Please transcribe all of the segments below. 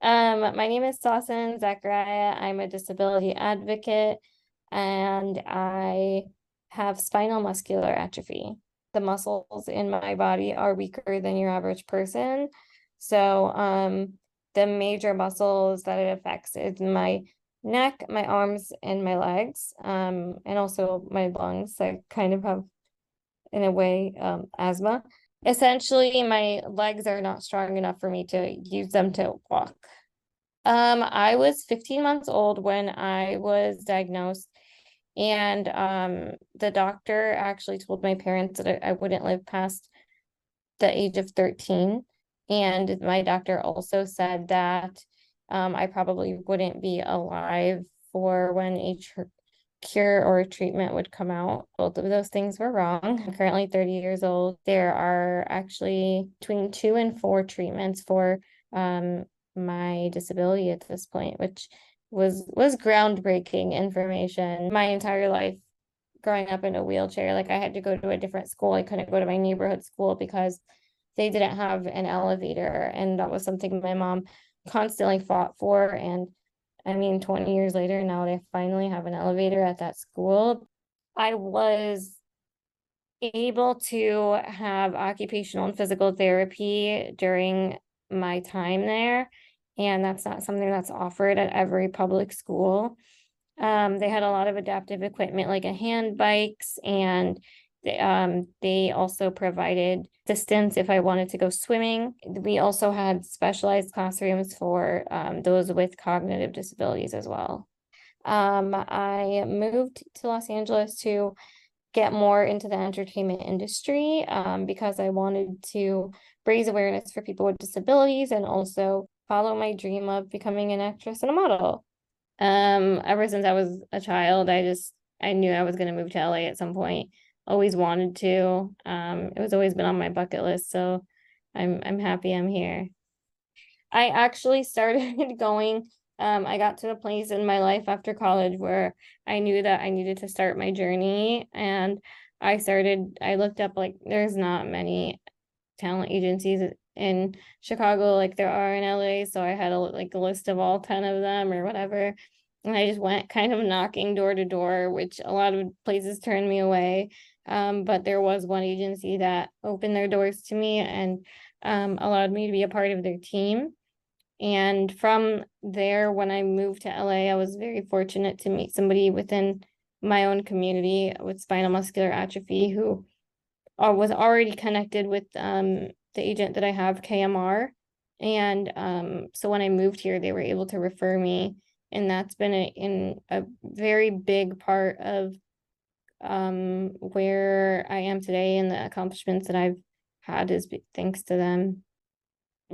My name is Sawsan Zakaria. I'm a disability advocate and I have spinal muscular atrophy. The muscles in my body are weaker than your average person. So, the major muscles that it affects is my neck, my arms, and my legs, and also my lungs. I kind of have, in a way, asthma. Essentially, my legs are not strong enough for me to use them to walk. I was 15 months old when I was diagnosed, and the doctor actually told my parents that I wouldn't live past the age of 13. And my doctor also said that I probably wouldn't be alive for when cure or a treatment would come out. Both of those things were wrong. I'm currently 30 years old. There are actually between 2 and 4 treatments for my disability at this point, which was groundbreaking information. My entire life growing up in a wheelchair, like I had to go to a different school. I couldn't go to my neighborhood school because they didn't have an elevator, and that was something my mom constantly fought for. And I mean, 20 years later, now they finally have an elevator at that school. I was able to have occupational and physical therapy during my time there, and that's not something that's offered at every public school. They had a lot of adaptive equipment like a hand bikes, and they also provided assistance if I wanted to go swimming. We also had specialized classrooms for those with cognitive disabilities as well. I moved to Los Angeles to get more into the entertainment industry because I wanted to raise awareness for people with disabilities and also follow my dream of becoming an actress and a model. Ever since I was a child, I knew I was going to move to LA at some point. Always wanted to. It was always been on my bucket list, so I'm happy I'm here. I actually started going, I got to a place in my life after college where I knew that I needed to start my journey, and I looked up, like, there's not many talent agencies in Chicago like there are in LA. So I had a list of all 10 of them or whatever. And I just went kind of knocking door to door, which a lot of places turned me away. But there was one agency that opened their doors to me and allowed me to be a part of their team. And from there, when I moved to LA, I was very fortunate to meet somebody within my own community with spinal muscular atrophy who was already connected with the agent that I have, KMR. And so when I moved here, they were able to refer me. And that's been in a very big part of where I am today, and the accomplishments that I've had is thanks to them.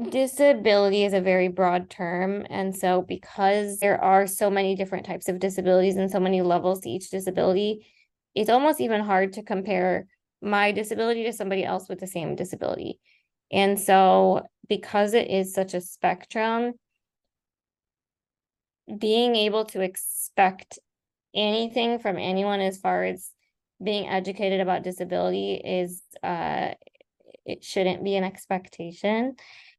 Disability is a very broad term. And so because there are so many different types of disabilities and so many levels to each disability, it's almost even hard to compare my disability to somebody else with the same disability. And so because it is such a spectrum, being able to expect anything from anyone as far as being educated about disability is it shouldn't be an expectation.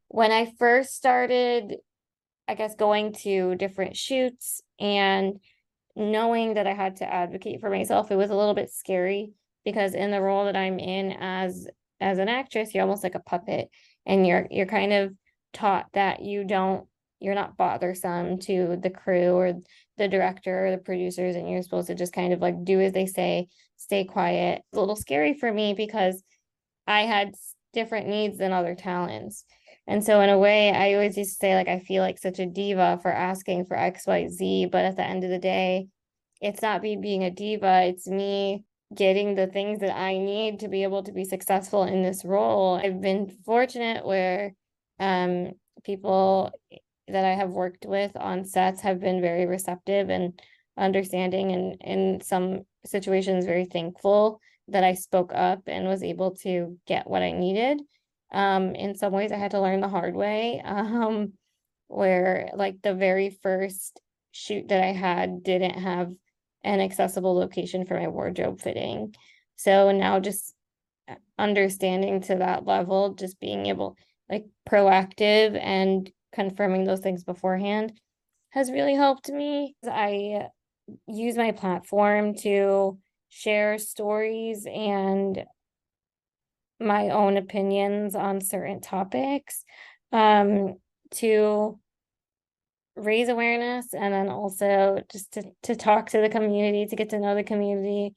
When I first started, I guess, going to different shoots and knowing that I had to advocate for myself, it was a little bit scary because in the role that I'm in as an actress, you're almost like a puppet, and you're kind of taught that you're not bothersome to the crew or the director or the producers, and you're supposed to just kind of like do as they say, stay quiet. It's a little scary for me because I had different needs than other talents. And so in a way, I always used to say, like, I feel like such a diva for asking for XYZ, but at the end of the day, it's not me being a diva, it's me getting the things that I need to be able to be successful in this role. I've been fortunate where people that I have worked with on sets have been very receptive and understanding, and in some situations very thankful that I spoke up and was able to get what I needed. In some ways I had to learn the hard way, where like the very first shoot that I had didn't have an accessible location for my wardrobe fitting. So now just understanding to that level, just being able, like, proactive and confirming those things beforehand has really helped me. I use my platform to share stories and my own opinions on certain topics, to raise awareness, and then also just to talk to the community, to get to know the community,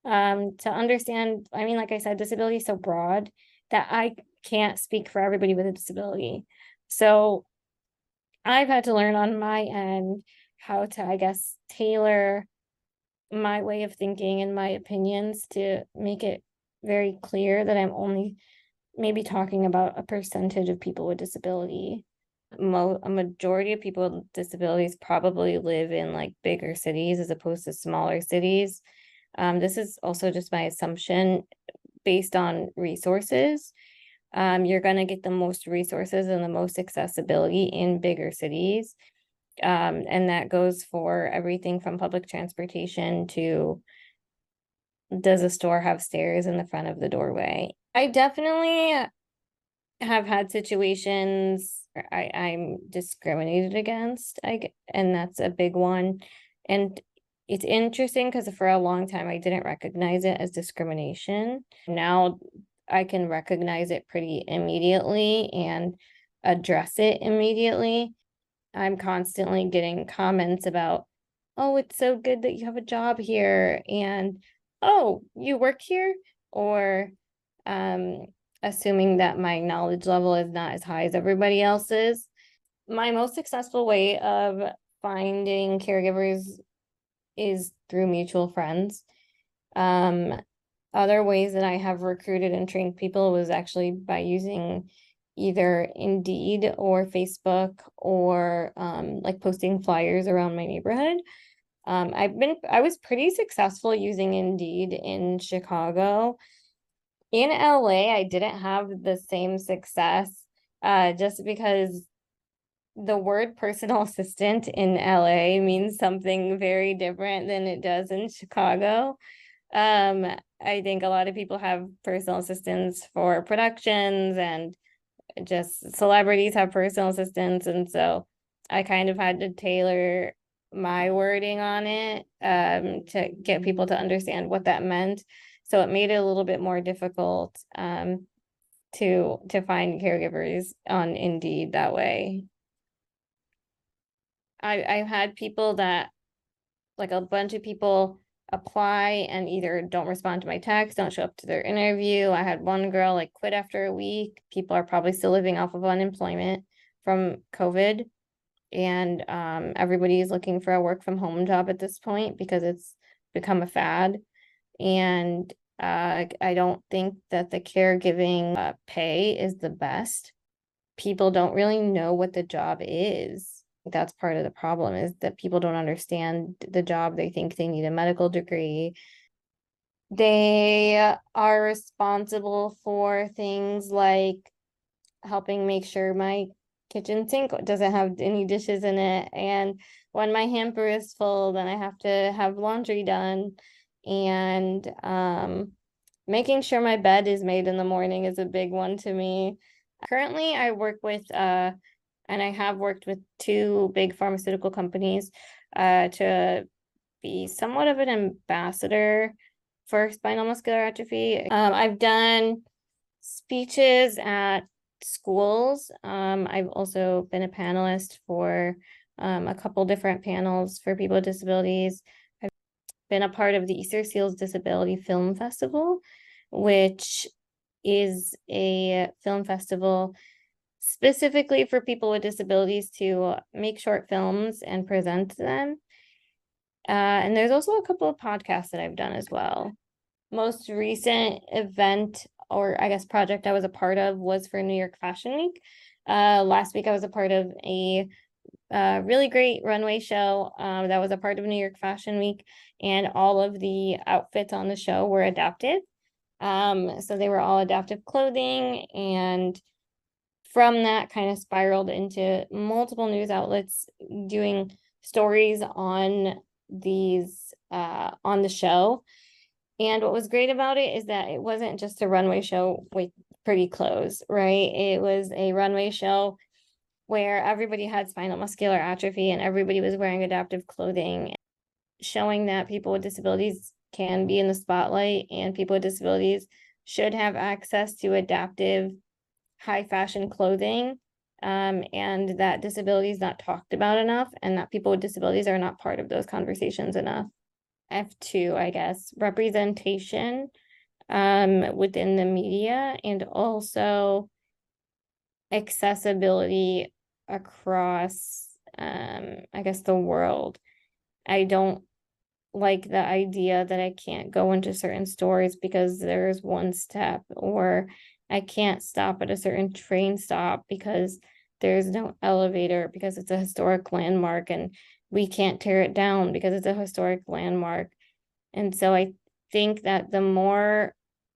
to understand. I mean, like I said, disability is so broad that I can't speak for everybody with a disability. So I've had to learn on my end how to, I guess, tailor my way of thinking and my opinions to make it very clear that I'm only maybe talking about a percentage of people with disability. A majority of people with disabilities probably live in like bigger cities as opposed to smaller cities. This is also just my assumption based on resources. You're going to get the most resources and the most accessibility in bigger cities. And that goes for everything from public transportation to, does a store have stairs in the front of the doorway? I definitely have had situations where I'm discriminated against, and that's a big one. And it's interesting because for a long time I didn't recognize it as discrimination. Now I can recognize it pretty immediately and address it immediately. I'm constantly getting comments about, oh, it's so good that you have a job here, and oh, you work here, or assuming that my knowledge level is not as high as everybody else's. My most successful way of finding caregivers is through mutual friends. Other ways that I have recruited and trained people was actually by using either Indeed or Facebook, or like posting flyers around my neighborhood. I was pretty successful using Indeed in Chicago. In LA, I didn't have the same success, just because the word personal assistant in LA means something very different than it does in Chicago. I think a lot of people have personal assistants for productions, and just celebrities have personal assistants. And so I kind of had to tailor my wording on it, to get people to understand what that meant. So it made it a little bit more difficult, to find caregivers on Indeed that way. I've had people that, like a bunch of people apply and either don't respond to my text, don't show up to their interview. I had one girl like quit after a week. People are probably still living off of unemployment from COVID. And everybody is looking for a work from home job at this point because it's become a fad. And I don't think that the caregiving pay is the best. People don't really know what the job is. That's part of the problem, is that people don't understand the job. They think they need a medical degree. They are responsible for things like helping make sure my kitchen sink doesn't have any dishes in it. And when my hamper is full, then I have to have laundry done. And making sure my bed is made in the morning is a big one to me. Currently, I work with and I have worked with two big pharmaceutical companies to be somewhat of an ambassador for spinal muscular atrophy. I've done speeches at schools. I've also been a panelist for a couple different panels for people with disabilities. I've been a part of the Easter Seals Disability Film Festival, which is a film festival specifically for people with disabilities to make short films and present them. And there's also a couple of podcasts that I've done as well. Most recent event, or I guess project I was a part of, was for New York Fashion Week. Last week I was a part of a really great runway show that was a part of New York Fashion Week, and all of the outfits on the show were adapted. So they were all adaptive clothing, and from that kind of spiraled into multiple news outlets doing stories on these on the show. And what was great about it is that it wasn't just a runway show with pretty clothes, right? It was a runway show where everybody had spinal muscular atrophy and everybody was wearing adaptive clothing, showing that people with disabilities can be in the spotlight and people with disabilities should have access to adaptive high fashion clothing, and that disability is not talked about enough and that people with disabilities are not part of those conversations enough. F2, I guess, representation within the media, and also accessibility across I guess the world. I don't like the idea that I can't go into certain stores because there's one step, or I can't stop at a certain train stop because there's no elevator because it's a historic landmark, and we can't tear it down because it's a historic landmark. And so I think that the more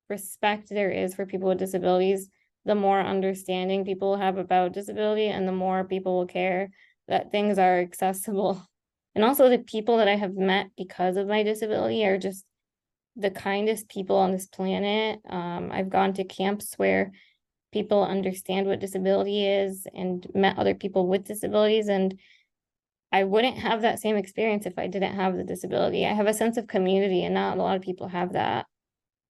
respect there is for people with disabilities, the more understanding people have about disability, and the more people will care that things are accessible. And also the people that I have met because of my disability are just the kindest people on this planet. I've gone to camps where people understand what disability is and met other people with disabilities, and I wouldn't have that same experience if I didn't have the disability. I have a sense of community, and not a lot of people have that.